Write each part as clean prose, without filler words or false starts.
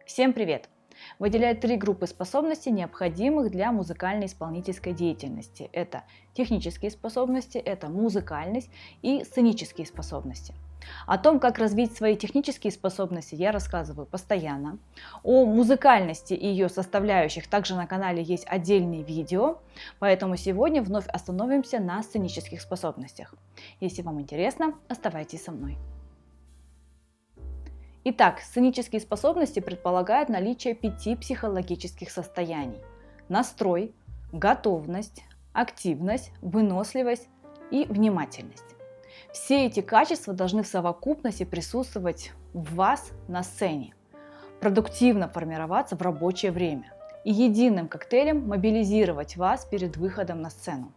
Всем привет! Выделяют три группы способностей, необходимых для музыкальной исполнительской деятельности. Это технические способности, это музыкальность и сценические способности. О том, как развить свои технические способности, я рассказываю постоянно. О музыкальности и ее составляющих также на канале есть отдельные видео, поэтому сегодня вновь остановимся на сценических способностях. Если вам интересно, оставайтесь со мной. Итак, сценические способности предполагают наличие 5 психологических состояний: настрой, готовность, активность, выносливость и внимательность. Все эти качества должны в совокупности присутствовать в вас на сцене, продуктивно формироваться в рабочее время и единым коктейлем мобилизировать вас перед выходом на сцену.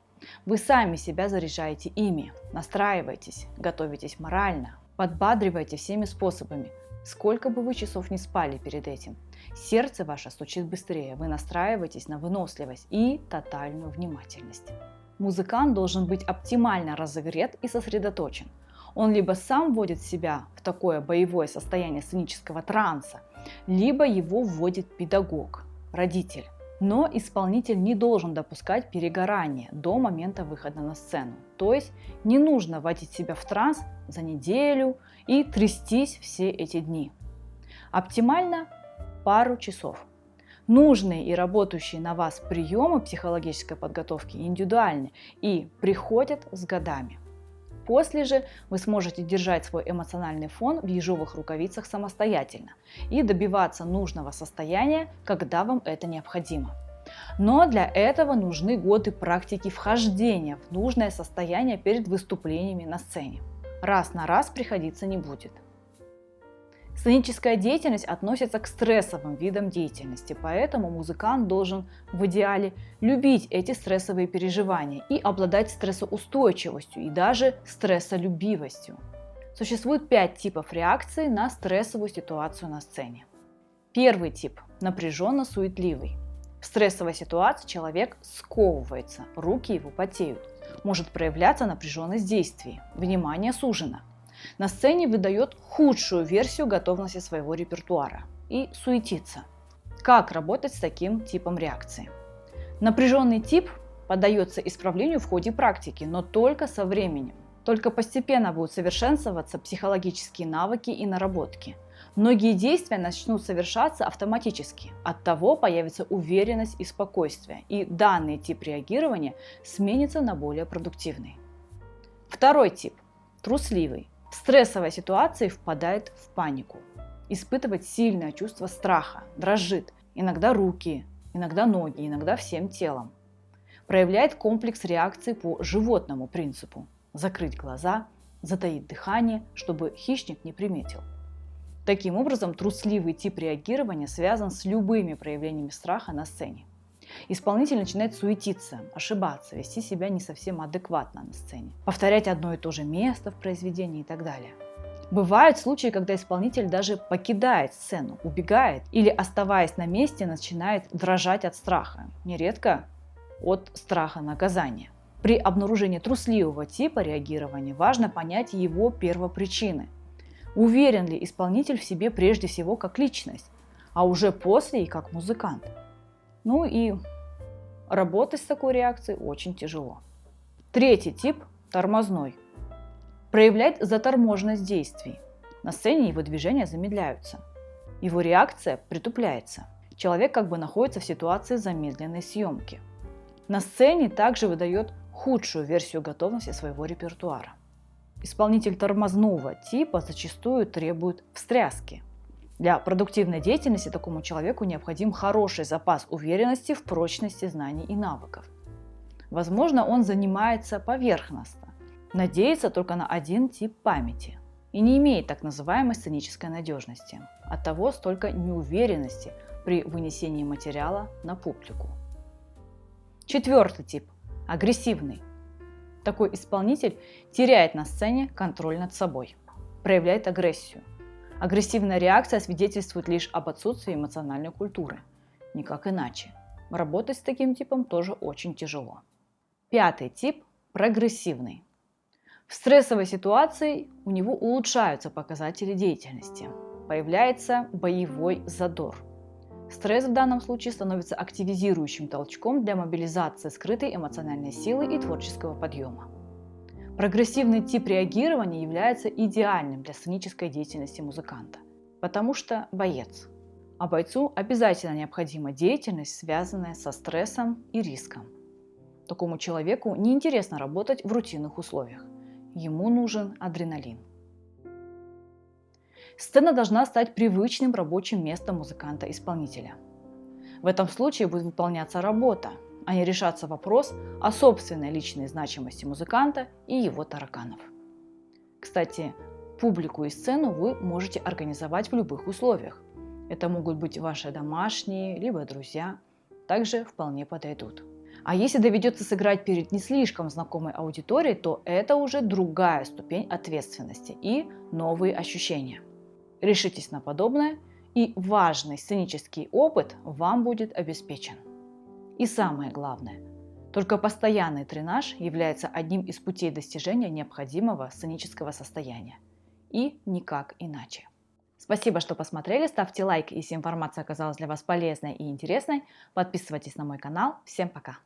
Вы сами себя заряжаете ими, настраиваетесь, готовитесь морально, подбадриваете всеми способами. Сколько бы вы часов не спали перед этим, сердце ваше стучит быстрее, вы настраиваетесь на выносливость и тотальную внимательность. Музыкант должен быть оптимально разогрет и сосредоточен. Он либо сам вводит себя в такое боевое состояние сценического транса, либо его вводит педагог, родитель. Но исполнитель не должен допускать перегорания до момента выхода на сцену. То есть не нужно вводить себя в транс за неделю и трястись все эти дни. Оптимально пару часов. Нужные и работающие на вас приемы психологической подготовки индивидуальны и приходят с годами. После же вы сможете держать свой эмоциональный фон в ежовых рукавицах самостоятельно и добиваться нужного состояния, когда вам это необходимо. Но для этого нужны годы практики вхождения в нужное состояние перед выступлениями на сцене. Раз на раз приходиться не будет. Сценическая деятельность относится к стрессовым видам деятельности, поэтому музыкант должен в идеале любить эти стрессовые переживания и обладать стрессоустойчивостью и даже стрессолюбивостью. Существует 5 типов реакций на стрессовую ситуацию на сцене. Первый тип – напряженно-суетливый. В стрессовой ситуации человек сковывается, руки его потеют. Может проявляться напряженность действий, внимание сужено. На сцене выдает худшую версию готовности своего репертуара и суетится. Как работать с таким типом реакции? Напряженный тип поддается исправлению в ходе практики, но только со временем. Только постепенно будут совершенствоваться психологические навыки и наработки. Многие действия начнут совершаться автоматически. Оттого появится уверенность и спокойствие, и данный тип реагирования сменится на более продуктивный. Второй тип – трусливый. В стрессовой ситуации впадает в панику, испытывает сильное чувство страха, дрожит, иногда руки, иногда ноги, иногда всем телом. Проявляет комплекс реакций по животному принципу – закрыть глаза, затаить дыхание, чтобы хищник не приметил. Таким образом, трусливый тип реагирования связан с любыми проявлениями страха на сцене. Исполнитель начинает суетиться, ошибаться, вести себя не совсем адекватно на сцене, повторять одно и то же место в произведении и так далее. Бывают случаи, когда исполнитель даже покидает сцену, убегает или, оставаясь на месте, начинает дрожать от страха, нередко от страха наказания. При обнаружении трусливого типа реагирования важно понять его первопричины. Уверен ли исполнитель в себе прежде всего как личность, а уже после и как музыкант. Ну и работать с такой реакцией очень тяжело. Третий тип – тормозной. Проявляет заторможенность действий. На сцене его движения замедляются. Его реакция притупляется. Человек как бы находится в ситуации замедленной съемки. На сцене также выдает худшую версию готовности своего репертуара. Исполнитель тормозного типа зачастую требует встряски. Для продуктивной деятельности такому человеку необходим хороший запас уверенности в прочности знаний и навыков. Возможно, он занимается поверхностно, надеется только на один тип памяти и не имеет так называемой сценической надежности. Оттого столько неуверенности при вынесении материала на публику. Четвертый тип – агрессивный. Такой исполнитель теряет на сцене контроль над собой, проявляет агрессию. Агрессивная реакция свидетельствует лишь об отсутствии эмоциональной культуры. Никак иначе. Работать с таким типом тоже очень тяжело. Пятый тип – прогрессивный. В стрессовой ситуации у него улучшаются показатели деятельности. появляется боевой задор. Стресс в данном случае становится активизирующим толчком для мобилизации скрытой эмоциональной силы и творческого подъема. Прогрессивный тип реагирования является идеальным для сценической деятельности музыканта, потому что боец. А бойцу обязательно необходима деятельность, связанная со стрессом и риском. Такому человеку неинтересно работать в рутинных условиях. Ему нужен адреналин. Сцена должна стать привычным рабочим местом музыканта-исполнителя. В этом случае будет выполняться работа, а не решаться вопрос о собственной личной значимости музыканта и его тараканов. Кстати, публику и сцену вы можете организовать в любых условиях. Это могут быть ваши домашние, либо друзья, также вполне подойдут. А если доведется сыграть перед не слишком знакомой аудиторией, то это уже другая ступень ответственности и новые ощущения. Решитесь на подобное, и важный сценический опыт вам будет обеспечен. И самое главное, только постоянный тренаж является одним из путей достижения необходимого сценического состояния. И никак иначе. Спасибо, что посмотрели. Ставьте лайк, если информация оказалась для вас полезной и интересной. Подписывайтесь на мой канал. Всем пока!